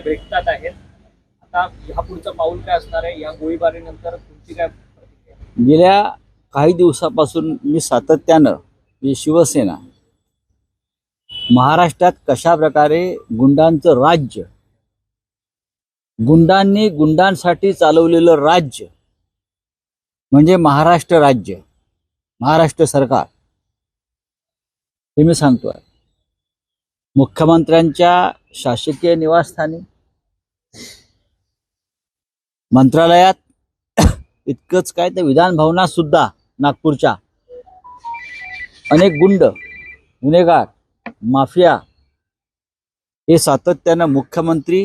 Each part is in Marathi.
ते भेटतात आहेत. आता ह्या पुढचं पाऊल काय असणार आहे? या गोळीबारीनंतर तुमची काय प्रतिक्रिया? गेल्या काही दिवसापासून मी सातत्यानं शिवसेना महाराष्ट्रात कशा प्रकारे गुंडांचं राज्य, गुंडांनी गुंडांसाठी चालवलेलं राज्य म्हणजे महाराष्ट्र राज्य, महाराष्ट्र सरकार, हे मी सांगतोय. मुख्यमंत्र्यांच्या शासकीय निवासस्थानी, मंत्रालयात, इतकंच काय तर विधान भवनात सुद्धा नागपूरच्या अनेक गुंड, गुन्हेगार, माफिया हे सातत्यानं मुख्यमंत्री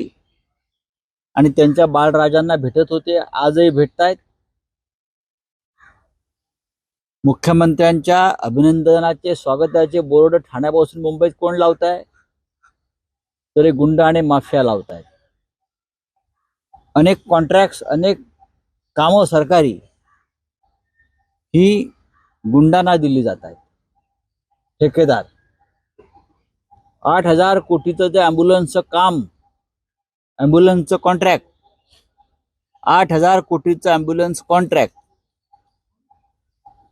आणि त्यांच्या बाळराजांना भेटत होते, आजही भेटतायत. मुख्यमंत्र्यांच्या अभिनंदनाचे, स्वागताचे बोर्ड ठाण्यापासून मुंबईत कोण लावताय? तर गुंड आणि माफिया लावतायत. अनेक कॉन्ट्रॅक्ट्स, अनेक कामं सरकारी ही गुंडांना दिली जात आहेत. ठेकेदार 8,000 कोटीचं जे ॲम्ब्युलन्सचं काम, ॲम्ब्युलन्सचं कॉन्ट्रॅक्ट, 8,000 कोटीचं ॲम्ब्युलन्स कॉन्ट्रॅक्ट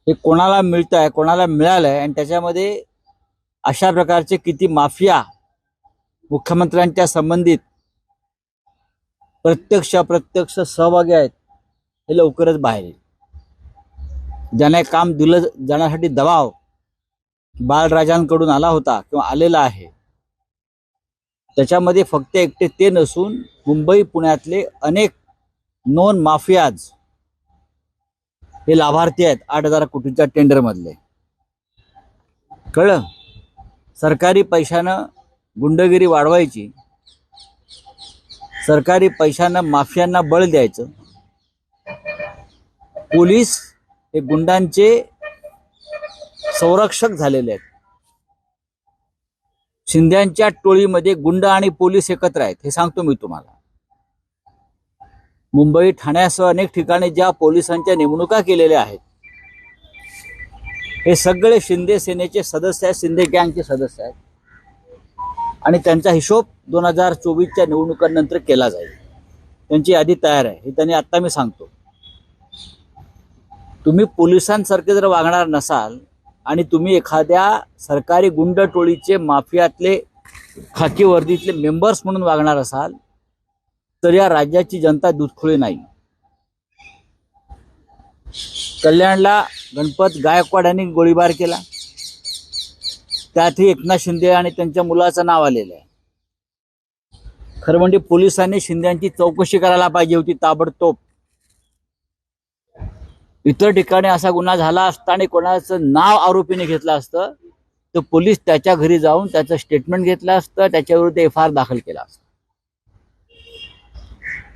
हे कोणाला मिळतं आहे, कोणाला मिळालं आहे, आणि त्याच्यामध्ये अशा प्रकारचे किती माफिया मुख्यमंत्र्यांच्या संबंधित प्रत्यक्ष अप्रत्यक्ष सहभागी आहेत हे लवकरच बाहेर येईल. ज्यांना काम दिलं जाण्यासाठी दबाव बाळराजांकडून आला होता किंवा आलेला आहे, त्याच्यामध्ये फक्त एकटे ते नसून मुंबई पुण्यातले अनेक नॉन माफियाज हे लाभार्थी आहेत 8,000 कोटीच्या टेंडरमधले. कळलं? सरकारी पैशानं गुंडगिरी वाढवायची, सरकारी पैशानं माफियांना बळ द्यायचं. पोलीस हे गुंडांचे संरक्षक झालेले आहेत. शिंद्यांच्या टोळीमध्ये गुंड आणि पोलीस एकत्र आहेत, हे सांगतो मी तुम्हाला. मुंबई, ठाण्यासह अनेक ठिकाणी ज्या पोलिसांच्या नेमणुका केलेल्या आहेत, हे सगळे शिंदे सेनेचे सदस्य आहेत, शिंदे गँगचे सदस्य आहेत. आणि त्यांचा हिशोब 2024च्या निवडणुकांनंतर केला जाईल. त्यांची यादी तयार आहे, हे त्यांनी आत्ता मी सांगतो. तुम्ही पोलिसांसारखे जर वागणार नसाल आणि तुम्ही एखाद्या सरकारी गुंड टोळीचे, माफियातले, खाकी वर्दीतले मेंबर्स म्हणून वागणार असाल तर या राज्याची जनता दूधखोळी नाही. कल्याणला गणपत गायकवाड यांनी गोळीबार केला, त्यातही एकनाथ शिंदे आणि त्यांच्या मुलाचं नाव आलेलं आहे. खरं म्हणजे पोलिसांनी शिंदेची चौकशी करायला पाहिजे होती ताबडतोब. इतर ठिकाणी असा गुन्हा झाला असता आणि कोणाचं नाव आरोपीने घेतलं असतं तर पोलीस त्याच्या घरी जाऊन त्याचं स्टेटमेंट घेतलं असतं, त्याच्याविरुद्ध FIR दाखल केला असतं.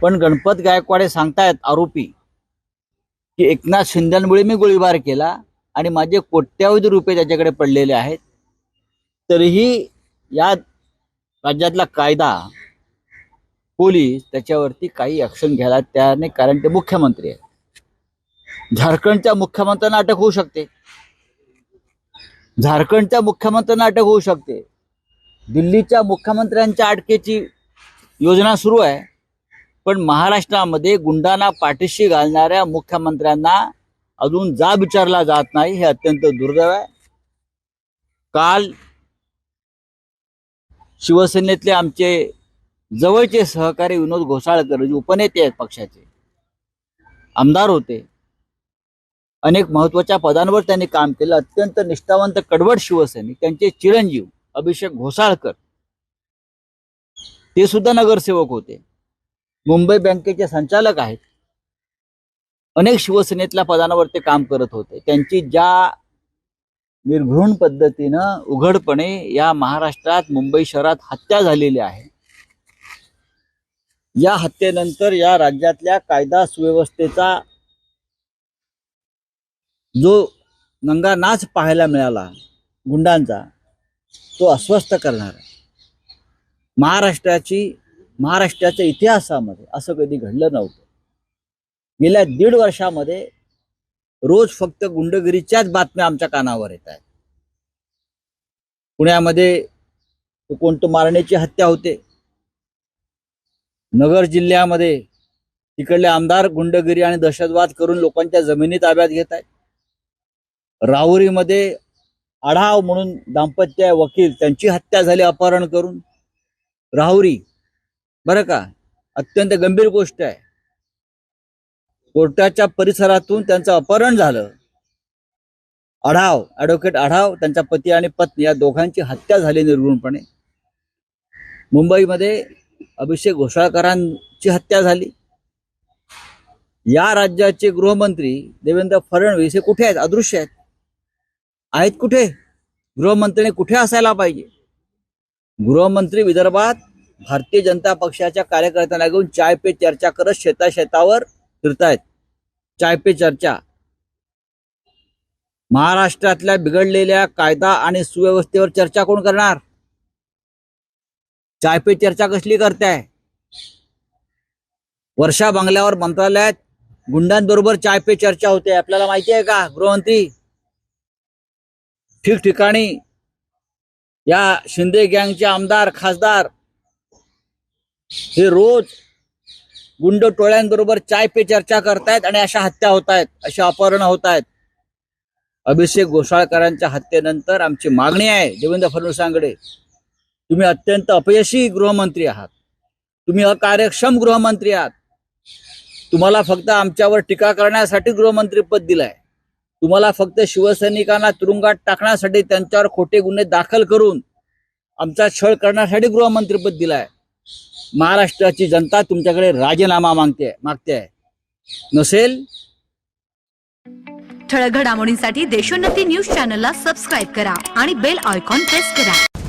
पण गणपत गायकवाड सांगतायत आरोपी की एकनाथ शिंदेमुळे मी गोळीबार केला आणि माझे कोट्यावधी रुपये त्याच्याकडे पडलेले आहेत. तरीही या राज्यातला कायदा, पोलीस त्याच्यावरती काही ऍक्शन घ्यायला तयार नाही, कारण ते मुख्यमंत्री आहेत. झारखंडच्या मुख्यमंत्र्यांना अटक होऊ शकते, झारखंडच्या मुख्यमंत्र्यांना अटक होऊ शकते, दिल्लीच्या मुख्यमंत्र्यांच्या अटकेची योजना सुरू आहे. पण महाराष्ट्रामध्ये गुंडांना पाठीशी घालणाऱ्या मुख्यमंत्र्यांना अजून जाब विचारला जात नाही, हे अत्यंत दुर्दैव आहे. काल शिवसेनेतले आमचे जवळचे सहकारी विनोद घोसाळकर, जे उपनेते आहेत पक्षाचे, आमदार होते, अनेक महत्वाच्या पदांवर त्यांनी काम केलं, अत्यंत निष्ठावंत कडवट शिवसैनिक, त्यांचे चिरंजीव अभिषेक घोसाळकर ते सुद्धा नगरसेवक होते, मुंबई बँकेचे संचालक आहेत, अनेक शिवसेनेतल्या पदांवर ते काम करत होते. त्यांची ज्या निर्घृण पद्धतीनं उघडपणे या महाराष्ट्रात, मुंबई शहरात हत्या झालेली आहे, या हत्येनंतर या राज्यातल्या कायदा सुव्यवस्थेचा जो नंगा नाच पाहायला मिळाला गुंडांचा, तो अस्वस्थ करणार आहे. महाराष्ट्राच्या इतिहासामध्ये असं कधी घडलं नव्हतं. गेल्या 1.5 वर्षामध्ये रोज फक्त गुंडगिरीच्याच बातम्या आमच्या कानावर येत आहेत. पुण्यामध्ये कोणतं मारण्याची हत्या होते, नगर जिल्ह्यामध्ये तिकडले आमदार गुंडगिरी आणि दहशतवाद करून लोकांच्या जमिनी ताब्यात घेत आहेत. राहुरीमध्ये आढाव म्हणून दाम्पत्य आहे, वकील, त्यांची हत्या झाली अपहरण करून. राहुरी बरं का, अत्यंत गंभीर गोष्ट आहे. कोर्टाच्या परिसरातून त्यांचं अपहरण झालं. आढाव, ॲडव्होकेट आढाव, त्यांचा पती आणि पत्नी या दोघांची हत्या झाली निर्घृणपणे. मुंबईमध्ये अभिषेक घोसाळकरांची हत्या झाली. या राज्याचे गृहमंत्री देवेंद्र फडणवीस हे कुठे आहेत? अदृश्य आहेत कुठे? गृहमंत्र्यांनी कुठे असायला पाहिजे? गृहमंत्री विदर्भात भारतीय जनता पक्षाच्या कार्यकर्त्यांना घेऊन चाय पे चर्चा करत शेतावर फिरतायत. चाय पे चर्चा. महाराष्ट्रातल्या बिघडलेल्या कायदा आणि सुव्यवस्थेवर चर्चा कोण करणार? चाय पे चर्चा कसली करताय? वर्षा बंगल्यावर मंत्रालयात गुंडांबरोबर चाय पे चर्चा होते, आपल्याला माहिती आहे का गृहमंत्री? ठिकठिकाणी या शिंदे गँगचे आमदार, खासदार हे रोज गुंड टोळ्यांबरोबर चाय पे चर्चा करतायत आणि अशा हत्या होत आहेत, अशा अपहरण होत आहेत. अभिषेक घोसाळकरांच्या हत्येनंतर आमची मागणी आहे देवेंद्र फडणवीसांकडे, तुम्ही अत्यंत अपयशी गृहमंत्री आहात, तुम्ही अकार्यक्षम गृहमंत्री आहात. तुम्हाला फक्त आमच्यावर टीका करण्यासाठी गृहमंत्री पद दिलंय. तुम्हाला फक्त शिवसैनिकांना तुरुंगात टाकण्यासाठी, त्यांच्यावर खोटे गुन्हे दाखल करून आमचा छळ करण्यासाठी गृहमंत्रीपद दिलाय. महाराष्ट्राची जनता तुमच्याकडे राजीनामा मागते आहे. नसेल ठळक घडामोडींसाठी देशोन्नती न्यूज चॅनलला सबस्क्राईब करा आणि बेल आयकॉन प्रेस करा.